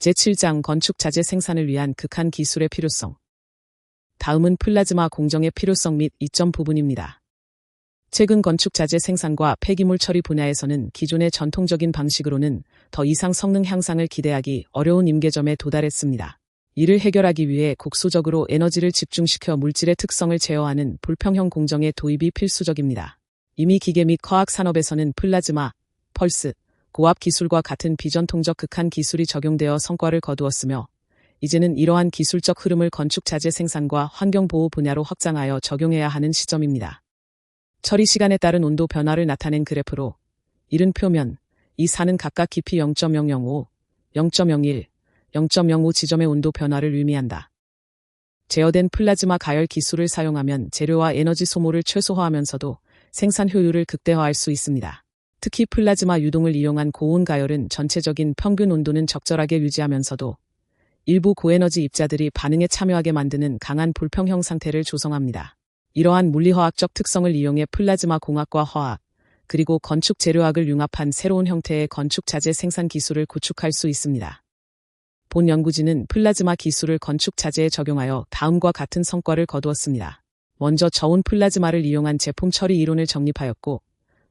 제7장 건축 자재 생산을 위한 극한 기술의 필요성. 다음은 플라즈마 공정의 필요성 및 이점 부분입니다. 최근 건축 자재 생산과 폐기물 처리 분야에서는 기존의 전통적인 방식으로는 더 이상 성능 향상을 기대하기 어려운 임계점에 도달했습니다. 이를 해결하기 위해 국소적으로 에너지를 집중시켜 물질의 특성을 제어하는 불평형 공정의 도입이 필수적입니다. 이미 기계 및 화학 산업에서는 플라즈마, 펄스, 고압 기술과 같은 비전통적 극한 기술이 적용되어 성과를 거두었으며, 이제는 이러한 기술적 흐름을 건축 자재 생산과 환경보호 분야로 확장하여 적용해야 하는 시점입니다. 처리 시간에 따른 온도 변화를 나타낸 그래프로 이른 표면, 이 산은 각각 깊이 0.005, 0.01, 0.05 지점의 온도 변화를 의미한다. 제어된 플라즈마 가열 기술을 사용하면 재료와 에너지 소모를 최소화하면서도 생산 효율을 극대화할 수 있습니다. 특히 플라즈마 유동을 이용한 고온 가열은 전체적인 평균 온도는 적절하게 유지하면서도 일부 고에너지 입자들이 반응에 참여하게 만드는 강한 불평형 상태를 조성합니다. 이러한 물리화학적 특성을 이용해 플라즈마 공학과 화학, 그리고 건축 재료학을 융합한 새로운 형태의 건축 자재 생산 기술을 구축할 수 있습니다. 본 연구진은 플라즈마 기술을 건축 자재에 적용하여 다음과 같은 성과를 거두었습니다. 먼저 저온 플라즈마를 이용한 제품 처리 이론을 정립하였고,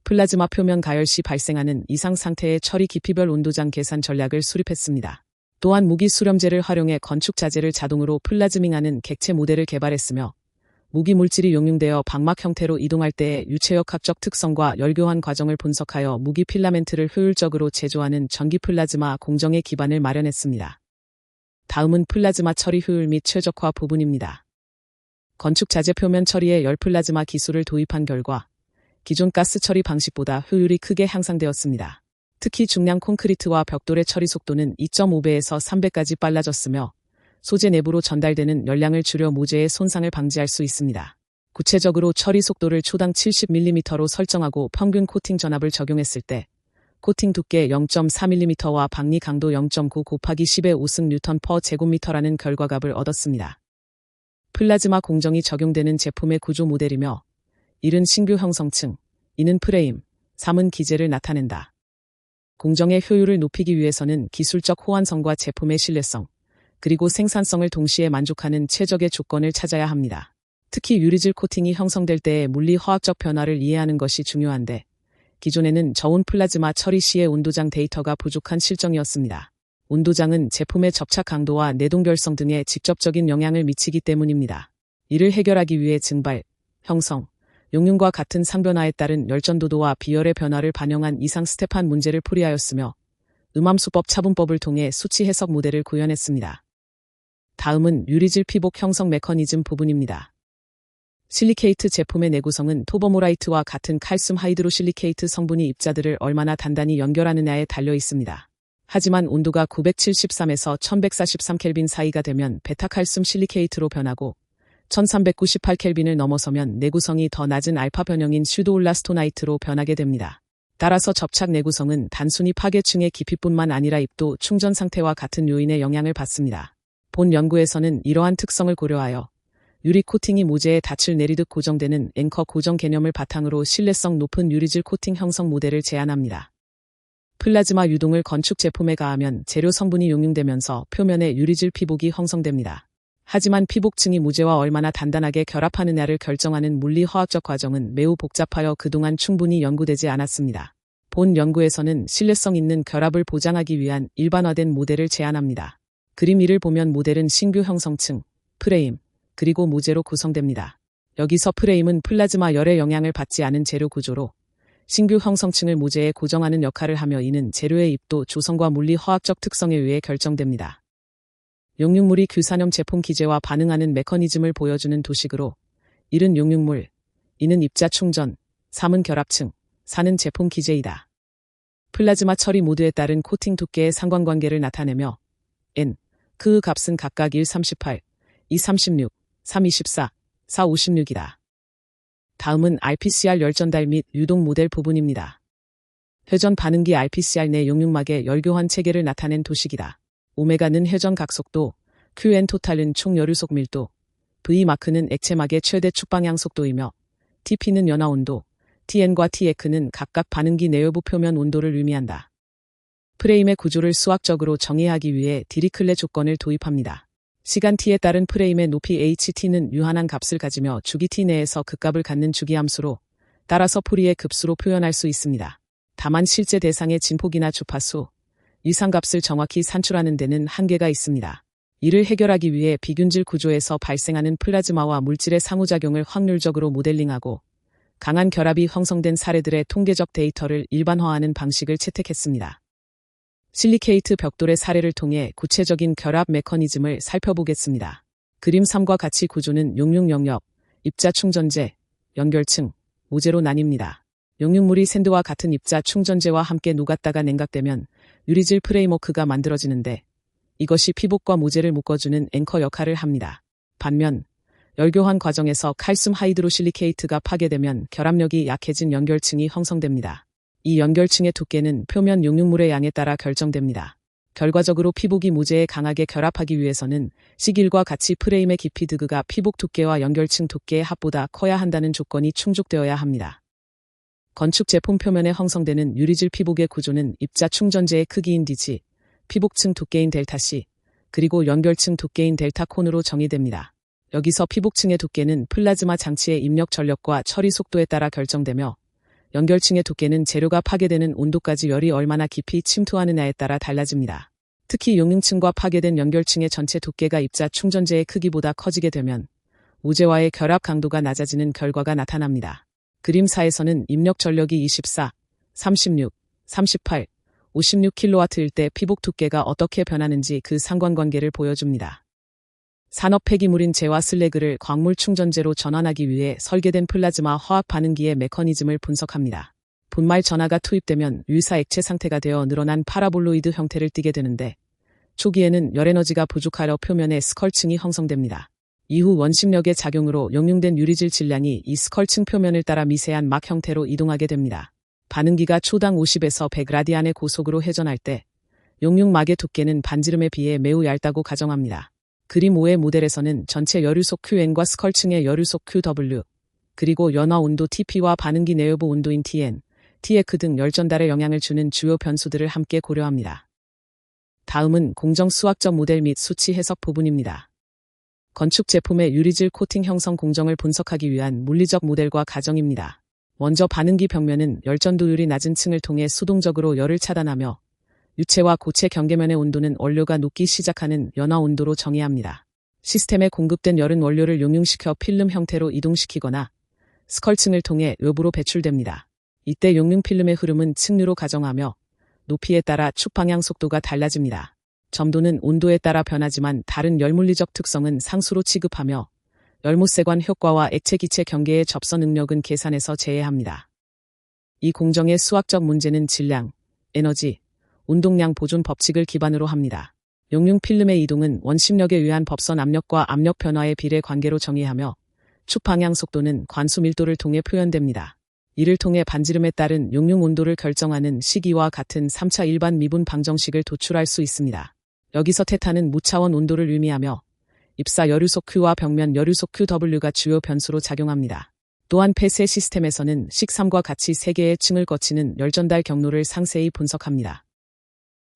플라즈마 표면 가열 시 발생하는 이상 상태의 처리 깊이별 온도장 계산 전략을 수립했습니다. 또한 무기 수렴제를 활용해 건축 자재를 자동으로 플라즈밍하는 객체 모델을 개발했으며, 무기 물질이 용융되어 방막 형태로 이동할 때의 유체역학적 특성과 열교환 과정을 분석하여 무기 필라멘트를 효율적으로 제조하는 전기 플라즈마 공정의 기반을 마련했습니다. 다음은 플라즈마 처리 효율 및 최적화 부분입니다. 건축 자재 표면 처리에 열 플라즈마 기술을 도입한 결과 기존 가스 처리 방식보다 효율이 크게 향상되었습니다. 특히 중량 콘크리트와 벽돌의 처리 속도는 2.5배에서 3배까지 빨라졌으며, 소재 내부로 전달되는 열량을 줄여 모재의 손상을 방지할 수 있습니다. 구체적으로 처리 속도를 초당 70mm로 설정하고 평균 코팅 전압을 적용했을 때 코팅 두께 0.4mm와 박리 강도 0.9 곱하기 10의 5승 뉴턴 퍼 제곱미터라는 결과값을 얻었습니다. 플라즈마 공정이 적용되는 제품의 구조 모델이며, 1은 신규 형성층, 2는 프레임, 3은 기재를 나타낸다. 공정의 효율을 높이기 위해서는 기술적 호환성과 제품의 신뢰성, 그리고 생산성을 동시에 만족하는 최적의 조건을 찾아야 합니다. 특히 유리질 코팅이 형성될 때의 물리화학적 변화를 이해하는 것이 중요한데, 기존에는 저온 플라즈마 처리 시의 온도장 데이터가 부족한 실정이었습니다. 온도장은 제품의 접착 강도와 내동 결성 등에 직접적인 영향을 미치기 때문입니다. 이를 해결하기 위해 증발, 형성, 용융과 같은 상변화에 따른 열전도도와 비열의 변화를 반영한 이상 스텝한 문제를 풀이하였으며, 음함수법 차분법을 통해 수치 해석 모델을 구현했습니다. 다음은 유리질 피복 형성 메커니즘 부분입니다. 실리케이트 제품의 내구성은 토버모라이트와 같은 칼슘 하이드로실리케이트 성분이 입자들을 얼마나 단단히 연결하느냐에 달려 있습니다. 하지만 온도가 973에서 1143켈빈 사이가 되면 베타칼슘 실리케이트로 변하고, 1398켈빈을 넘어서면 내구성이 더 낮은 알파 변형인 슈도올라스토나이트로 변하게 됩니다. 따라서 접착 내구성은 단순히 파괴층의 깊이뿐만 아니라 입도, 충전 상태와 같은 요인의 영향을 받습니다. 본 연구에서는 이러한 특성을 고려하여 유리 코팅이 모재에 닻을 내리듯 고정되는 앵커 고정 개념을 바탕으로 신뢰성 높은 유리질 코팅 형성 모델을 제안합니다. 플라즈마 유동을 건축 제품에 가하면 재료 성분이 용융되면서 표면에 유리질 피복이 형성됩니다. 하지만 피복층이 모재와 얼마나 단단하게 결합하느냐를 결정하는 물리화학적 과정은 매우 복잡하여 그동안 충분히 연구되지 않았습니다. 본 연구에서는 신뢰성 있는 결합을 보장하기 위한 일반화된 모델을 제안합니다. 그림 1을 보면 모델은 신규 형성층, 프레임, 그리고 모재로 구성됩니다. 여기서 프레임은 플라즈마 열의 영향을 받지 않은 재료 구조로 신규 형성층을 모재에 고정하는 역할을 하며, 이는 재료의 입도, 조성과 물리화학적 특성에 의해 결정됩니다. 용융물이 규산염 제품 기재와 반응하는 메커니즘을 보여주는 도식으로 1은 용융물, 2는 입자 충전, 3은 결합층, 4는 제품 기재이다. 플라즈마 처리 모드에 따른 코팅 두께의 상관관계를 나타내며 N, 그 값은 각각 138, 236, 324, 456이다. 다음은 RPCR 열전달 및 유동 모델 부분입니다. 회전 반응기 RPCR 내 용융막의 열교환 체계를 나타낸 도식이다. 오메가는 회전 각속도, QN 토탈은 총 여류속 밀도, V마크는 액체막의 최대 축방향 속도이며, TP는 연화 온도, TN과 TE크는 각각 반응기 내외부 표면 온도를 의미한다. 프레임의 구조를 수학적으로 정의하기 위해 디리클레 조건을 도입합니다. 시간 t에 따른 프레임의 높이 ht는 유한한 값을 가지며 주기 t 내에서 극값을 갖는 주기함수로 따라서 포리의 급수로 표현할 수 있습니다. 다만 실제 대상의 진폭이나 주파수, 이상값을 정확히 산출하는 데는 한계가 있습니다. 이를 해결하기 위해 비균질 구조에서 발생하는 플라즈마와 물질의 상호작용을 확률적으로 모델링하고 강한 결합이 형성된 사례들의 통계적 데이터를 일반화하는 방식을 채택했습니다. 실리케이트 벽돌의 사례를 통해 구체적인 결합 메커니즘을 살펴보겠습니다. 그림 3과 같이 구조는 용융 영역, 입자 충전재, 연결층, 모재로 나뉩니다. 용융물이 샌드와 같은 입자 충전재와 함께 녹았다가 냉각되면 유리질 프레임워크가 만들어지는데 이것이 피복과 모재를 묶어주는 앵커 역할을 합니다. 반면 열교환 과정에서 칼슘 하이드로실리케이트가 파괴되면 결합력이 약해진 연결층이 형성됩니다. 이 연결층의 두께는 표면 용융물의 양에 따라 결정됩니다. 결과적으로 피복이 모재에 강하게 결합하기 위해서는 C1과 같이 프레임의 깊이 드그가 피복 두께와 연결층 두께의 합보다 커야 한다는 조건이 충족되어야 합니다. 건축 제품 표면에 형성되는 유리질 피복의 구조는 입자 충전재의 크기인 dg, 피복층 두께인 ΔC, 그리고 연결층 두께인 Δ콘으로 정의됩니다. 여기서 피복층의 두께는 플라즈마 장치의 입력 전력과 처리 속도에 따라 결정되며 연결층의 두께는 재료가 파괴되는 온도까지 열이 얼마나 깊이 침투하느냐에 따라 달라집니다. 특히 용융층과 파괴된 연결층의 전체 두께가 입자 충전재의 크기보다 커지게 되면 모재와의 결합 강도가 낮아지는 결과가 나타납니다. 그림 4에서는 입력 전력이 24, 36, 38, 56kW일 때 피복 두께가 어떻게 변하는지 그 상관관계를 보여줍니다. 산업 폐기물인 재와 슬래그를 광물 충전재로 전환하기 위해 설계된 플라즈마 화학 반응기의 메커니즘을 분석합니다. 분말 전하가 투입되면 유사 액체 상태가 되어 늘어난 파라볼로이드 형태를 띠게 되는데 초기에는 열에너지가 부족하여 표면에 스컬층이 형성됩니다. 이후 원심력의 작용으로 용융된 유리질 질량이 이 스컬층 표면을 따라 미세한 막 형태로 이동하게 됩니다. 반응기가 초당 50에서 100라디안의 고속으로 회전할 때 용융막의 두께는 반지름에 비해 매우 얇다고 가정합니다. 그림 5의 모델에서는 전체 여류속 QN과 스컬층의 여류속 QW, 그리고 연화 온도 TP와 반응기 내외부 온도인 TN, TX 등 열전달에 영향을 주는 주요 변수들을 함께 고려합니다. 다음은 공정 수학적 모델 및 수치 해석 부분입니다. 건축 제품의 유리질 코팅 형성 공정을 분석하기 위한 물리적 모델과 가정입니다. 먼저 반응기 벽면은 열전도율이 낮은 층을 통해 수동적으로 열을 차단하며 유체와 고체 경계면의 온도는 원료가 녹기 시작하는 연화 온도로 정의합니다. 시스템에 공급된 열은 원료를 용융시켜 필름 형태로 이동시키거나 스컬층을 통해 외부로 배출됩니다. 이때 용융 필름의 흐름은 층류로 가정하며 높이에 따라 축 방향 속도가 달라집니다. 점도는 온도에 따라 변하지만 다른 열물리적 특성은 상수로 취급하며 열모세관 효과와 액체 기체 경계의 접서 능력은 계산해서 제외합니다. 이 공정의 수학적 문제는 질량, 에너지, 운동량 보존 법칙을 기반으로 합니다. 용융 필름의 이동은 원심력에 의한 법선 압력과 압력 변화의 비례 관계로 정의하며 축 방향 속도는 관수 밀도를 통해 표현됩니다. 이를 통해 반지름에 따른 용융 온도를 결정하는 시기와 같은 3차 일반 미분 방정식을 도출할 수 있습니다. 여기서 테타는 무차원 온도를 의미하며 입사 여류속 Q와 벽면 여류속 QW가 주요 변수로 작용합니다. 또한 폐쇄 시스템에서는 식3과 같이 3개의 층을 거치는 열전달 경로를 상세히 분석합니다.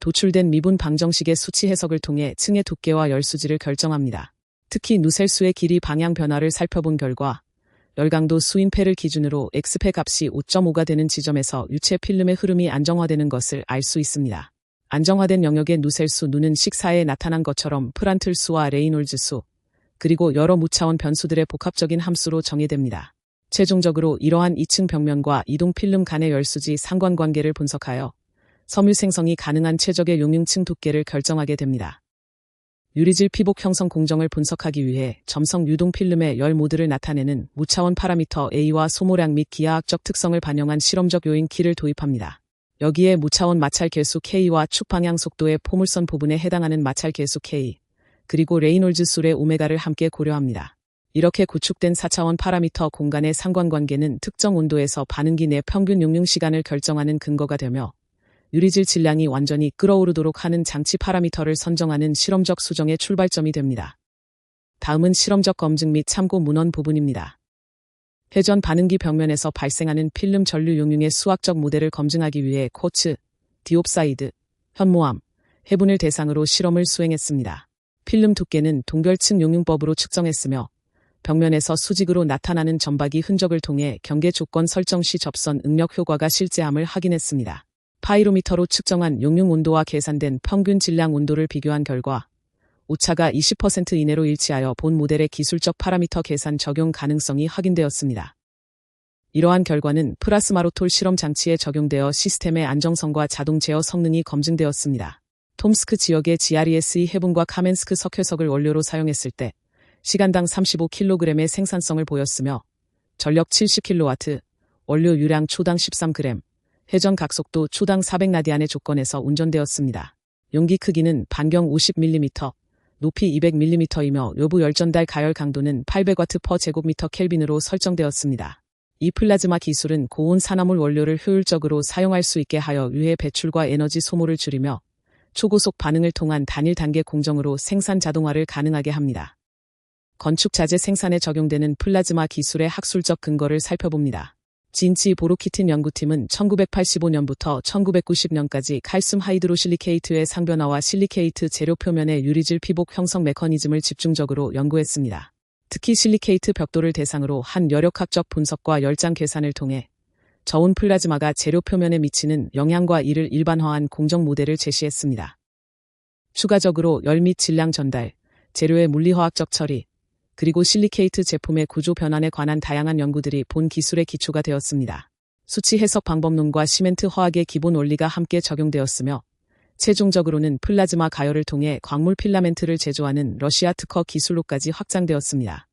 도출된 미분 방정식의 수치 해석을 통해 층의 두께와 열수지를 결정합니다. 특히 누셀수의 길이 방향 변화를 살펴본 결과 열강도 수인패를 기준으로 X패 값이 5.5가 되는 지점에서 유체 필름의 흐름이 안정화되는 것을 알 수 있습니다. 안정화된 영역의 누셀수 누는 식4에 나타난 것처럼 프란틀수와 레이놀즈수, 그리고 여러 무차원 변수들의 복합적인 함수로 정의됩니다. 최종적으로 이러한 2층 벽면과 이동 필름 간의 열수지 상관관계를 분석하여 섬유 생성이 가능한 최적의 용융층 두께를 결정하게 됩니다. 유리질 피복 형성 공정을 분석하기 위해 점성 유동 필름의 열 모드를 나타내는 무차원 파라미터 A와 소모량 및 기하학적 특성을 반영한 실험적 요인 K를 도입합니다. 여기에 무차원 마찰 계수 K와 축 방향 속도의 포물선 부분에 해당하는 마찰 계수 K, 그리고 레이놀즈 수의 오메가를 함께 고려합니다. 이렇게 구축된 4차원 파라미터 공간의 상관관계는 특정 온도에서 반응기 내 평균 용융 시간을 결정하는 근거가 되며 유리질 질량이 완전히 끓어오르도록 하는 장치 파라미터를 선정하는 실험적 수정의 출발점이 됩니다. 다음은 실험적 검증 및 참고 문헌 부분입니다. 회전 반응기 벽면에서 발생하는 필름 전류 용융의 수학적 모델을 검증하기 위해 쿼츠, 디옵사이드, 현모암, 해분을 대상으로 실험을 수행했습니다. 필름 두께는 동결층 용융법으로 측정했으며 벽면에서 수직으로 나타나는 점박이 흔적을 통해 경계 조건 설정 시 접선 응력 효과가 실제함을 확인했습니다. 파이로미터로 측정한 용융 온도와 계산된 평균 질량 온도를 비교한 결과 오차가 20% 이내로 일치하여 본 모델의 기술적 파라미터 계산 적용 가능성이 확인되었습니다. 이러한 결과는 프라스마로톨 실험 장치에 적용되어 시스템의 안정성과 자동 제어 성능이 검증되었습니다. 톰스크 지역의 GRESE 해분과 카멘스크 석회석을 원료로 사용했을 때 시간당 35kg의 생산성을 보였으며 전력 70kW, 원료 유량 초당 13g, 회전 각속도 초당 400라디안의 조건에서 운전되었습니다. 용기 크기는 반경 50mm, 높이 200mm이며 외부 열전달 가열 강도는 800W/제곱미터 켈빈으로 설정되었습니다. 이 플라즈마 기술은 고온 산화물 원료를 효율적으로 사용할 수 있게 하여 유해 배출과 에너지 소모를 줄이며 초고속 반응을 통한 단일 단계 공정으로 생산 자동화를 가능하게 합니다. 건축 자재 생산에 적용되는 플라즈마 기술의 학술적 근거를 살펴봅니다. 진치 보로키틴 연구팀은 1985년부터 1990년까지 칼슘 하이드로실리케이트의 상변화와 실리케이트 재료 표면의 유리질 피복 형성 메커니즘을 집중적으로 연구했습니다. 특히 실리케이트 벽돌을 대상으로 한 열역학적 분석과 열장 계산을 통해 저온 플라즈마가 재료 표면에 미치는 영향과 이를 일반화한 공정 모델을 제시했습니다. 추가적으로 열 및 질량 전달, 재료의 물리화학적 처리, 그리고 실리케이트 제품의 구조 변환에 관한 다양한 연구들이 본 기술의 기초가 되었습니다. 수치 해석 방법론과 시멘트 화학의 기본 원리가 함께 적용되었으며 최종적으로는 플라즈마 가열을 통해 광물 필라멘트를 제조하는 러시아 특허 기술로까지 확장되었습니다.